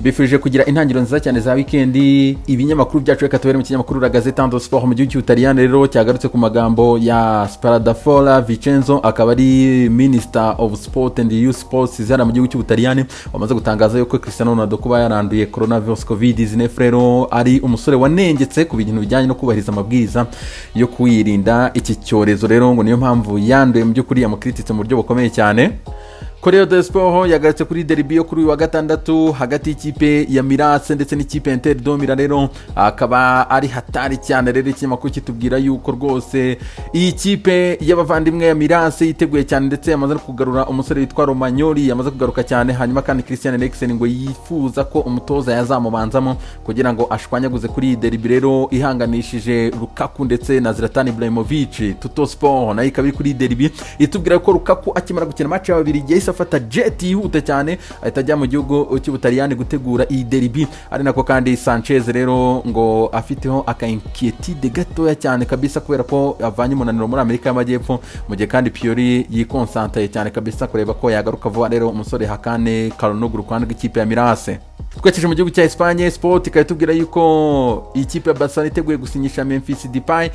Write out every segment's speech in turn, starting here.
bifuje kugira intangiriro nziza cyane za weekend. Ibinyamakuru byacu reka tubere mu kinyamakuru La Gazzetta dello Sport mu gihugu cy'Ubutaliyani rero cyagarutse ku magambo ya Spadafora Vincenzo, akaba ari Minister of Sport and Youth Sports zara mu gihugu cy'Ubutaliyani, wamaze gutangaza yuko Cristiano Ronaldo kuba yaranduye coronavirus COVID-19 rero ari umusore wanengetse ku bintu bijyanye no kubahiriza amabwiriza yo kwirinda iki cyorezo rero ngo niyo mpamvu yanduye mu by'ukuri yamukrititse mu buryo bukomeye cyane. Corriere dello Sport yagarutse kuri derby yo kuri uyu wa gatandatu hagati y'ikipe ya Mirase ndetse n'ikipe Inter Domira rero akaba ari hatari cyane rero ikinyamakuru kitubwira yuko rwose iyi kipe y'abavandimwe ya Mirase yiteguye cyane ndetse yamaze kugarura umusore witwa Romagnoli yamaze kugaruka cyane, hanyuma kandi Christian Eriksen ngo yifuza ko umutoza yazamubanzamo kugira ngo ashwanyaguze kuri iyi derby rero ihanganishije Lukaku ndetse na Zlatan Ibrahimovic. Tutto Sport nayo ikaba iri kuri derby itubwira ko Lukaku akimara gukina match ya babiri igiye afata jet yihuta cyane ahita ajya mu gihugu cy'Ubutaliyani gutegura iyi derby, ari nako kandi Sanchez rero ngo afiteho akainquiétude gatoya cyane kabisa kubera ko avanye umunaniro muri Amerika y'Amajyepfo, mu gihe kandi Pioli yikonsantaye cyane kabisa kureba ko yagaruka vuba rero umusore Hakane Calhanoglu kwandika ikipe ya Mirase. Twekeje mu gihugu cya Espagne, Sport ikatubwira yuko ikipe ya Barcelona iteguye gusinyisha Memphis Depay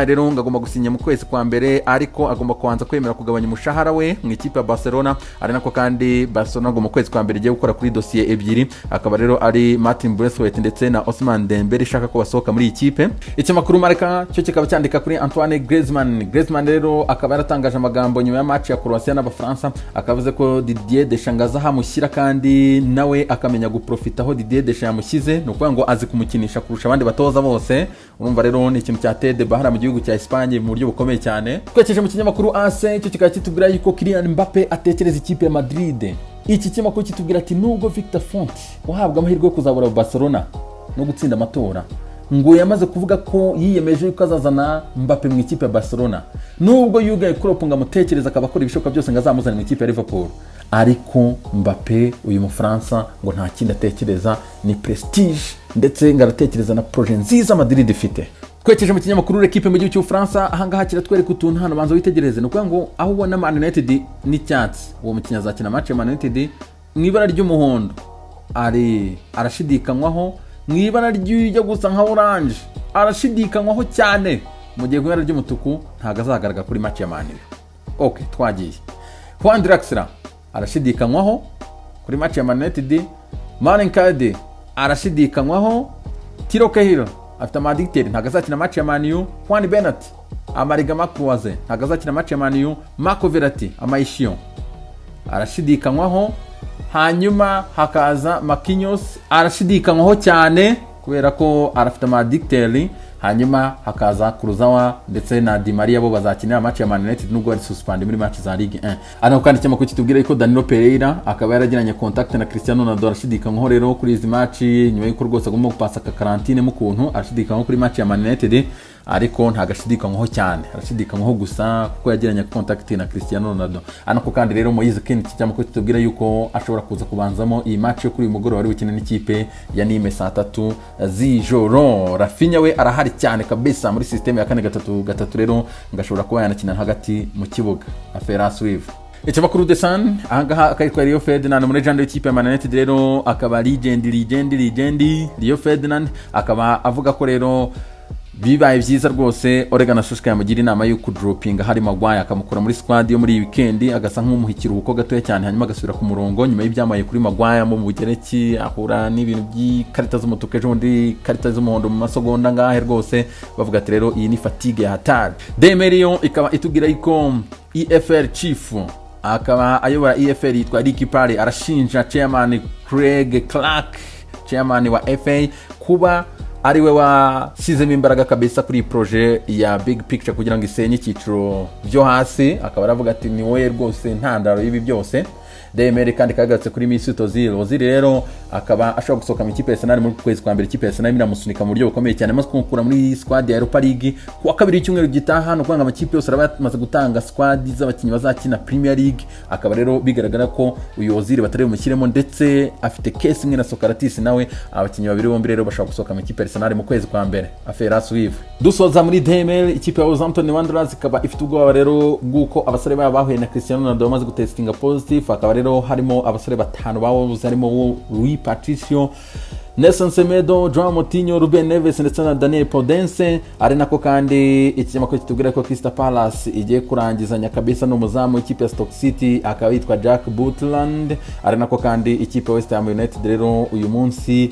rero ngagomba gusinya mu kwezi kwa mbere, ariko agomba kubanza kwemera kugabanya umushahara we mu ikipe ya Barcelona, ari nako kandi Barcelona ngo mu kwezi kwa mbere igiye gukora kuri dossier ebyiri, akaba rero ari Martin Braithwaite ndetse na Ousmane Dembele ishaka ko basohoka muri ikipe. Ikinyamakuru Marca cyo kikaba cyandika kuri Antoine Griezmann rero akaba yaratangaje amagambo nyuma ya match ya Croatia n'Abafaransa, akavuze ko Didier Deschamps amushyira kandi nawe akamenya guprofitaho Didier Deschamps yamushyize, no kuvuga ngo azi kumukinisha kurusha abandi batoza bose. Urumva rero ni ikintu cyatede bahara mu gihugu cya Espagne mu buryo bukomeye cyane. Twekeje mu kinyamakuru AC cyo kikaba kitubwira yuko Kylian Mbappe atekereza ikipe ya Madrid. Iki kinyamakuru kitubwira ati nubwo Victor Font uhabwa amahirwe yo kuzabura Barcelona no gutsinda amatora, ngo yamaze kuvuga ko yiyemeje yuko azazana Mbappe mu ikipe ya Barcelona, nubwo Jurgen Klopp ngo amutekereza akabakora ibishoboka byose ngo azamuzane mu ikipe ya Liverpool, ariko Mbappe uyu Mufaransa ngo nta kindi atekereza ni prestige ndetse ngaratekereza na projet nziza Madrid ifite. Twekeje mu kinyamakuru L'Equipe mu gihugu cy'Ubufaransa, ahangaha kiratwereka utuntu hano banza witegereze, no kuvuga ngo aho ubona Man United n'icyatsi uwo mukinnyi azakina match ya Man United mu ibara ry'umuhondo arashidikanywaho, mu ibara ry'ijya gusa nka orange arashidikanywaho cyane, mu gihe ibara ry'umutuku ntago azagaragara kuri match ya Man United. Okay, twagiye. Juan Draxler arashidikanywaho kuri match ya Man United, Marin Kade arashidikanywaho, Thilo Kehrer afite amadicteur ntago azakina match ya Man U, Juan Bernat Amariga Makroaze ntago azakina match ya Man U, Marco Verratti Amaishion arashidikanywaho, hanyuma hakaza Marquinhos arashidikanywaho cyane kubera ko arafite amadicteur, hanyuma hakaza Kurzawa ndetse na Di Maria bo bazakinira match ya Man United nubwo ari suspend muri match za Ligue 1. Ariko kandi cyangwa kitubwira yuko Danilo Pereira akaba yaragiranye contact na Cristiano Ronaldo arashidikanywaho rero kuri izi match nyuma y'uko rwose agomba gupasa ka quarantine mu kuntu arashidikanywaho kuri match ya Man United, ariko ntagashidikanywaho cyane, arashidikanywaho gusa kuko yagiranye contact na Cristiano Ronaldo. Ariko kandi rero Moise Kean cyangwa kitubwira yuko ashobora kuza kubanzamo iyi match yo kuri uyu mugoroba wari wikina n'ikipe ya Nimes 3 z'ijoro. Rafinha we arahari cyane kabisa muri system ya 4-3-3 rero ngashobora kuba yanakina hagati mu kibuga afera Swift. Ikinyamakuru The Sun ahangaha akayitwa Rio Ferdinand muri legend y'ikipe ya Man United rero akaba legend Rio Ferdinand akaba avuga ko rero bibaye byiza rwose Ole Solskjaer yamugira inama yo kudropinga Harry Maguire akamukura muri squad yo muri weekend agasa nk'umuhikira ubuko gatoya cyane, hanyuma agasubira ku murongo nyuma y'ibyamaye kuri Maguire mu bugereki ahura n'ibintu by'ikarita z'umutuku ejo ndi karita z'umuhondo mu masegonda ngahe rwose bavuga ati rero iyi ni fatigue ya hatari. Demerion ikaba itugira yuko EFL chief akaba ayobora EFL yitwa Ricky Parry arashinja chairman Craig Clark chairman wa FA kuba ariwe washyizemo imbaraga kabisa kuri projet ya Big Picture kugira ngo isenye icyiciro byo hasi, akaba aravuga ati ni wowe rwose ntandaro y'ibi byose. Demere kandi kagatse kuri Mesut Ozil rero akaba ashobora gusohoka mu ikipe ya Arsenal muri kwezi kwa mbere. Ikipe ya Arsenal iramusunika mu buryo bukomeye cyane, maze kumukura muri squad ya Europa League kuwa kabiri cyumweru gitaha, no kwanga amakipe yose arabamaze gutanga squad z'abakinnyi bazakina Premier League. Akaba rero bigaragara ko uyu Ozil batari bumushyiremo, ndetse afite case imwe na Socrates nawe, abakinnyi babiri bombi rero bashobora gusohoka mu ikipe ya Arsenal mu kwezi kwa mbere afera Swift. dusoza muri DML ikipe ya Wolverhampton Wanderers ikaba ifite ubwoba rero bw'uko abasore babo bahuye na Cristiano Ronaldo bamaze gutestinga positive, akaba rero harimo abasore batanu babuze, harimo Rui Patricio, Nelson Semedo, Joao Moutinho, Ruben Neves ndetse na Daniel Podence. Ari nako kandi ikinyamakuru kitubwira ko Crystal Palace igiye kurangizanya kabisa n'umuzamu w'ikipe ya Stoke City akaba yitwa Jack Butland. Ari nako kandi ikipe ya West Ham United rero uyu munsi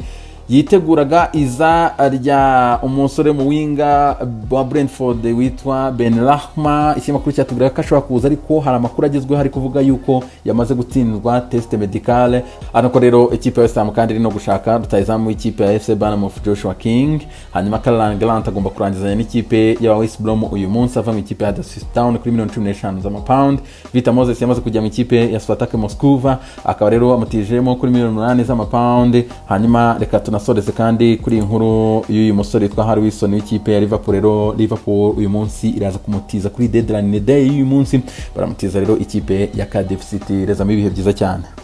yiteguraga iza rya umusore mu winga wa Brentford witwa Ben Rahma. Ikinyamakuru cyatubwira ko ashobora kuza, ariko hari amakuru agezweho hari kuvuga yuko yamaze gutsindwa test medicale. Ariko rero ikipe ya West Ham kandi iri no gushaka rutayizamu w'ikipe ya FC Bournemouth Joshua King. Hanyuma Karlan Grant agomba kurangizanya n'ikipe ya West Brom uyu munsi ava mu ikipe ya Huddersfield Town kuri £15 z'amapawundi. Victor Moses yamaze kujya mu ikipe ya Spartak Moscow, akaba rero amutijemo kuri £8 z'amapawundi. Hanyuma reka tunasoreze kandi kuri inkuru y'uyu musore witwa Harry Wilson w'ikipe ya Liverpool. Rero Liverpool uyu munsi iraza kumutiza kuri deadline day y'uyu munsi, baramutiza rero ikipe ya Cardiff City. Reza mu ibihe byiza cyane.